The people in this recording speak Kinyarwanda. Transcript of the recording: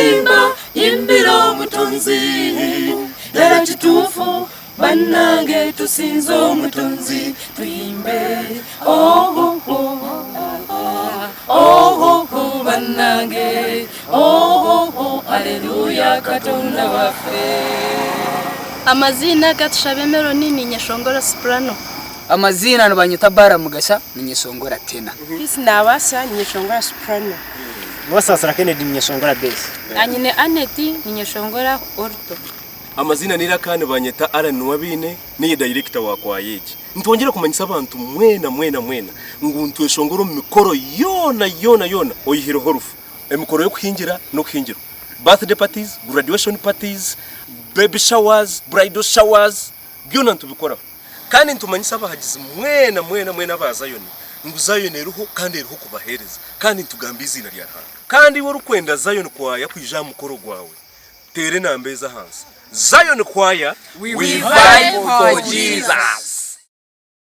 imba imbiro mutunzi dara kitufu banange tusinzo mutunzi tuimbe oh oh oh oh banange oh oh haleluya katonda wafe. Amazina gatushabemero nini Nyeshongora soprano. Amazina nabanyita bara mugasha ni Nyeshongora tena. Isi nabasa Nyeshongora soprano. Wasasara Kennedy Nyeshongora bass. Anyine Aneti Nyeshongora orto. Amazina nirakane banyita Alan Wabine ni director wa kwa yeje. Ntongera kumanyisa abantu mwena nguntu eshongoro mikoro yona oyihiro horufu. Emikoro yo kuhingira no kuhingira. Birthday parties, graduation parties, baby showers, bridal showers, byona ntubikora. Kandi ntumanyisa abahagize mwena bazayoni. Nguzayoni ruho kandi ruho kubahereza. Kandi ntugamba izina rya hanga. Kandi woru kwenda Zayoni kwaya kwija mukoro gwawe. Tere nambeza hansi. Zion choir, we fight for Jesus.